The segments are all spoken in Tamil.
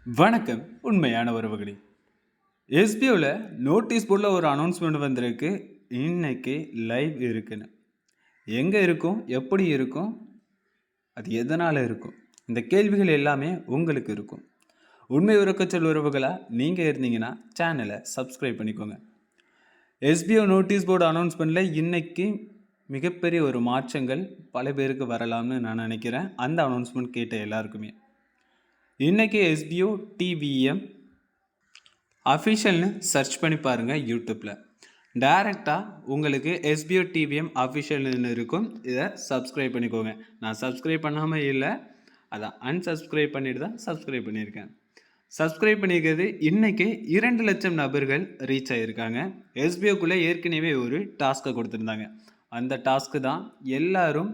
வணக்கம். உண்மையான உறவுகளே! எஸ்பிஓல நோட்டீஸ் போர்ட்ல ஒரு அனௌன்ஸ்மென்ட் வந்திருக்கு. இன்னைக்கு லைவ் இருக்குன்னு. எங்க இருக்கும்? எப்படி இருக்கும்? அது எதனால இருக்கும்? இந்த கேள்விகள் எல்லாமே உங்களுக்கு இருக்கும். உண்மை உறக்கச்சொல் உறவுகளா நீங்க இருந்தீங்கன்னா, சேனல சப்ஸ்கிரைப் பண்ணிக்கோங்க. எஸ்பிஓ நோட்டீஸ் போர்டு அனௌன்ஸ்மென்ட்ல இன்னைக்கு மிகப்பெரிய ஒரு மாற்றங்கள் பல பேருக்கு வரலாம்னு நான் நினைக்கிறேன். அந்த அனௌன்ஸ்மென்ட் கேட்ட எல்லாருக்குமே. இன்னைக்கு எஸ்பிஓ டிவிஎம் அஃபிஷியல்னு சர்ச் பண்ணி பாருங்கள் யூடியூப்பில். டைரெக்டாக உங்களுக்கு எஸ்பிஓ டிவிஎம் அஃபிஷியல்னு இருக்கும். இதை சப்ஸ்கிரைப் பண்ணிக்கோங்க. நான் சப்ஸ்கிரைப் பண்ணாமல் இல்லை, அதை அன்சப்ஸ்கிரைப் பண்ணிட்டு தான் சப்ஸ்கிரைப் பண்ணியிருக்கேன். சப்ஸ்கிரைப் பண்ணியிருக்கிறது இன்றைக்கி 2 லட்சம் நபர்கள் ரீச் ஆகியிருக்காங்க. எஸ்பிஓக்குள்ளே ஏற்கனவே ஒரு டாஸ்க்கை கொடுத்துருந்தாங்க. அந்த டாஸ்க்கு தான் எல்லாரும்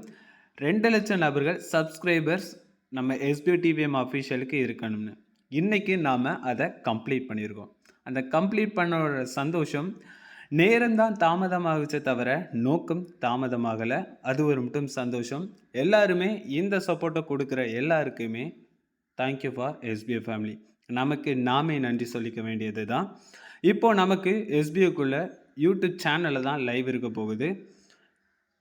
2 லட்சம் நபர்கள் சப்ஸ்கிரைபர்ஸ் நம்ம எஸ்பிஓ டிவிஎம் அஃபிஷியலுக்கு இருக்கணும்னு. இன்றைக்கி நாம் அதை கம்ப்ளீட் பண்ணியிருக்கோம். அந்த கம்ப்ளீட் பண்ண சந்தோஷம். நேரம்தான் தாமதமாகுச்சே தவிர நோக்கம் தாமதமாகலை. அது ஒரு மட்டும் சந்தோஷம். எல்லாருமே இந்த சப்போர்ட்டை கொடுக்குற எல்லாருக்குமே தேங்க்யூ ஃபார் எஸ்பிஓ ஃபேமிலி. நமக்கு நாமே நன்றி சொல்லிக்க வேண்டியது தான். இப்போது நமக்கு எஸ்பிஓக்குள்ளே யூடியூப் சேனலில் தான் லைவ் இருக்க போகுது.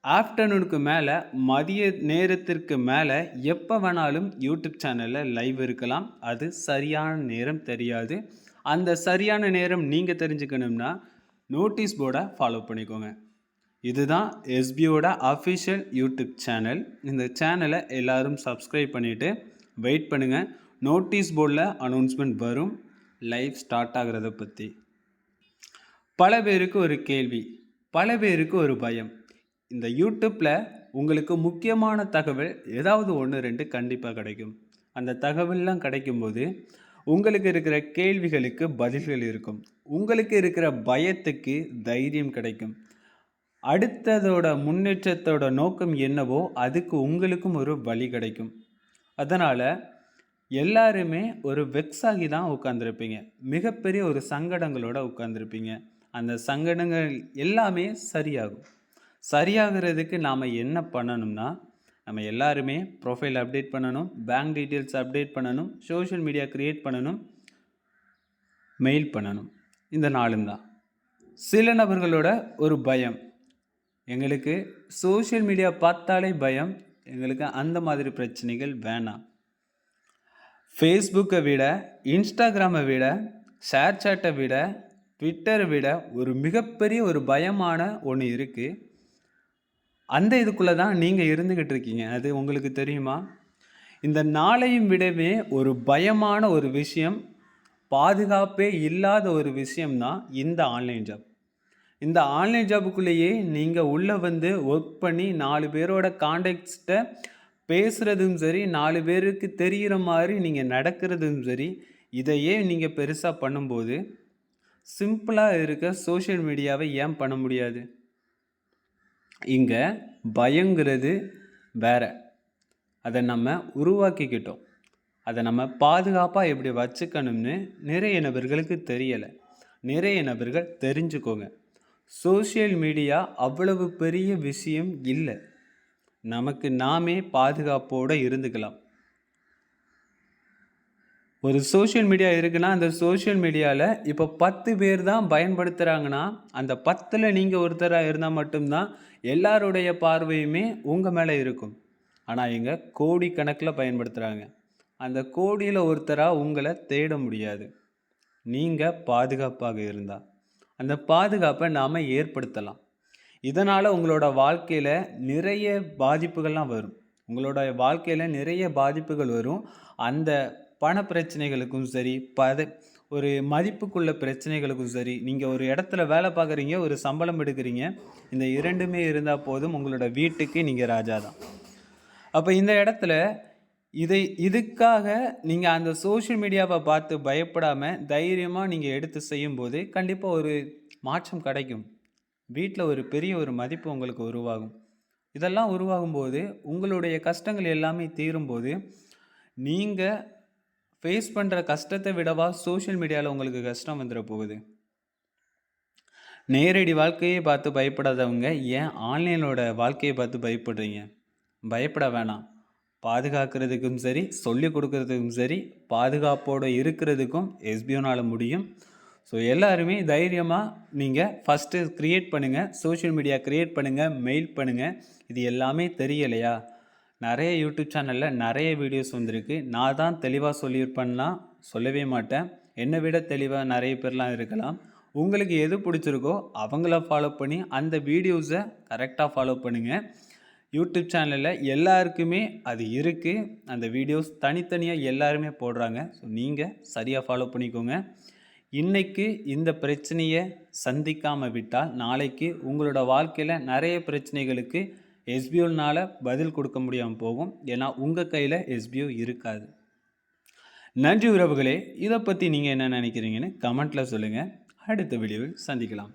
ஆஃப்டர்நூனுக்கு மேலே, மதிய நேரத்திற்கு மேலே எப்போ வேணாலும் யூடியூப் சேனலில் லைவ் இருக்கலாம். அது சரியான நேரம் தெரியாது. அந்த சரியான நேரம் நீங்கள் தெரிஞ்சுக்கணும்னா நோட்டீஸ் போர்டை ஃபாலோ பண்ணிக்கோங்க. இதுதான் எஸ்பிஓட அஃபிஷியல் யூடியூப் சேனல். இந்த சேனலை எல்லோரும் சப்ஸ்கிரைப் பண்ணிவிட்டு வெயிட் பண்ணுங்கள். நோட்டீஸ் போர்டில் அனௌன்ஸ்மெண்ட் வரும் லைவ் ஸ்டார்ட் ஆகிறத பற்றி. பல பேருக்கு ஒரு கேள்வி, பல பேருக்கு ஒரு பயம். இந்த யூடியூப்பில் உங்களுக்கு முக்கியமான தகவல் ஏதாவது 1, 2 கண்டிப்பாக கிடைக்கும். அந்த தகவல்லாம் கிடைக்கும்போது உங்களுக்கு இருக்கிற கேள்விகளுக்கு பதில்கள் இருக்கும். உங்களுக்கு இருக்கிற பயத்துக்கு தைரியம் கிடைக்கும். அடுத்ததோட முன்னேற்றத்தோட நோக்கம் என்னவோ அதுக்கு உங்களுக்கும் ஒரு வழி கிடைக்கும். அதனால் எல்லாருமே ஒரு வெக்ஸாகி தான் உட்காந்துருப்பீங்க. மிகப்பெரிய ஒரு சங்கடங்களோட உட்காந்துருப்பீங்க. அந்த சங்கடங்கள் எல்லாமே சரியாகும். சரியாகிறதுக்கு நாம் என்ன பண்ணணும்னா, நம்ம எல்லாருமே ப்ரொஃபைல் அப்டேட் பண்ணணும், பேங்க் டீட்டெயில்ஸ் அப்டேட் பண்ணணும், சோஷியல் மீடியா க்ரியேட் பண்ணணும், மெயில் பண்ணணும். இந்த 4 தான். சில நபர்களோட ஒரு பயம், எங்களுக்கு சோஷியல் மீடியா பார்த்தாலே பயம், எங்களுக்கு அந்த மாதிரி பிரச்சனைகள் வேணாம். ஃபேஸ்புக்கை விட, இன்ஸ்டாகிராமை விட, ஷேர் சாட்டை விட, ட்விட்டரை விட ஒரு மிகப்பெரிய ஒரு பயமான ஒன்று இருக்குது. அந்த இதுக்குள்ளே தான் நீங்கள் இருந்துக்கிட்டு இருக்கீங்க. அது உங்களுக்கு தெரியுமா? இந்த நாளையும் விடவே ஒரு பயமான ஒரு விஷயம், பாதுகாப்பே இல்லாத ஒரு விஷயம்தான் இந்த ஆன்லைன் ஜாப். இந்த ஆன்லைன் ஜாபுக்குள்ளேயே நீங்கள் உள்ளே வந்து ஒர்க் பண்ணி 4 பேரோட கான்டாக்ட்ஸ்கிட்ட பேசுகிறதும் சரி, 4 பேருக்கு தெரிகிற மாதிரி நீங்கள் நடக்கிறதும் சரி, இதையே நீங்கள் பெருசாக பண்ணும்போது சிம்பிளாக இருக்க சோஷியல் மீடியாவை ஏன் பண்ண முடியாது? இங்கே பயங்கிறது வேற. அதை நம்ம உருவாக்கிக்கிட்டோம். அதை நம்ம பாதுகாப்பாக எப்படி வச்சுக்கணும்னு நிறைய நபர்களுக்கு தெரியலை. நிறைய நபர்கள் தெரிஞ்சுக்கோங்க. சோஷியல் மீடியா அவ்வளவு பெரிய விஷயம் இல்லை. நமக்கு நாமே பாதுகாப்போடு இருந்துக்கலாம். ஒரு சோஷியல் மீடியா இருக்குன்னா, அந்த சோஷியல் மீடியாவில் இப்போ 10 பேர் தான் பயன்படுத்துகிறாங்கன்னா, அந்த 10ல் நீங்கள் ஒருத்தராக இருந்தால் மட்டும்தான் எல்லாருடைய பார்வையுமே உங்கள் மேலே இருக்கும். ஆனால் இங்கே கோடிக்கணக்கில் பயன்படுத்துகிறாங்க. அந்த கோடியில் ஒருத்தராக உங்களை தேட முடியாது. நீங்கள் பாதுகாப்பாக இருந்தால் அந்த பாதுகாப்பை நாம் ஏற்படுத்தலாம். இதனால் உங்களோட வாழ்க்கையில் நிறைய பாதிப்புகள்லாம் வரும். உங்களோட வாழ்க்கையில் நிறைய பாதிப்புகள் வரும். அந்த பண பிரச்சனைகளுக்கும் சரி, ஒரு மதிப்புக்குள்ள பிரச்சனைகளுக்கும் சரி, நீங்கள் ஒரு இடத்துல வேலை பார்க்குறீங்க, ஒரு சம்பளம் எடுக்கிறீங்க, இந்த 2மே இருந்தால் போதும், உங்களோட வீட்டுக்கு நீங்கள் ராஜா தான். அப்போ இந்த இடத்துல இதுக்காக நீங்கள் அந்த சோஷியல் மீடியாவை பார்த்து பயப்படாமல் தைரியமாக நீங்கள் எடுத்து செய்யும்போது கண்டிப்பாக ஒரு மாற்றம் கிடைக்கும். வீட்டில் ஒரு பெரிய ஒரு மதிப்பு உங்களுக்கு உருவாகும். இதெல்லாம் உருவாகும்போது உங்களுடைய கஷ்டங்கள் எல்லாமே தீரும்போது நீங்கள் ஃபேஸ் பண்ணுற கஷ்டத்தை விடவா சோஷியல் மீடியாவில் உங்களுக்கு கஷ்டம் வந்துட போகுது? நேரடி வாழ்க்கையை பார்த்து பயப்படாதவங்க ஏன் ஆன்லைனோட வாழ்க்கையை பார்த்து பயப்படுறீங்க? பயப்பட வேணாம். பாதுகாக்கிறதுக்கும் சரி, சொல்லிக் கொடுக்கறதுக்கும் சரி, பாதுகாப்போடு இருக்கிறதுக்கும் எஸ்பிஓனால் முடியும். ஸோ எல்லாருமே தைரியமாக நீங்கள் ஃபஸ்ட்டு க்ரியேட் பண்ணுங்கள், சோஷியல் மீடியா க்ரியேட் பண்ணுங்கள், மெயில் பண்ணுங்கள். இது எல்லாமே தெரியலையா, நிறைய யூடியூப் சேனலில் நிறைய வீடியோஸ் வந்திருக்கு. நான் தான் தெளிவாக சொல்லியிருப்பேன்னா சொல்லவே மாட்டேன். என்னை விட தெளிவாக நிறைய பேர்லாம் இருக்கலாம். உங்களுக்கு எது பிடிச்சிருக்கோ அவங்கள ஃபாலோ பண்ணி அந்த வீடியோஸை கரெக்டாக ஃபாலோ பண்ணுங்கள். யூடியூப் சேனலில் எல்லாருக்குமே அது இருக்குது. அந்த வீடியோஸ் தனித்தனியாக எல்லாருமே போடுறாங்க. ஸோ நீங்கள் சரியாக ஃபாலோ பண்ணிக்கோங்க. இன்றைக்கு இந்த பிரச்சனையை சந்திக்காமல் விட்டால் நாளைக்கு உங்களோட வாழ்க்கையில் நிறைய பிரச்சனைகளுக்கு எஸ்பிஓனால் பதில் கொடுக்க முடியாமல் போகும். ஏன்னா உங்கள் கையில் எஸ்பிஓ இருக்காது. நன்றி உறவுகளே. இதை பற்றி நீங்கள் என்ன நினைக்கிறீங்கன்னு கமெண்ட்டில் சொல்லுங்கள். அடுத்த வீடியோவில் சந்திக்கலாம்.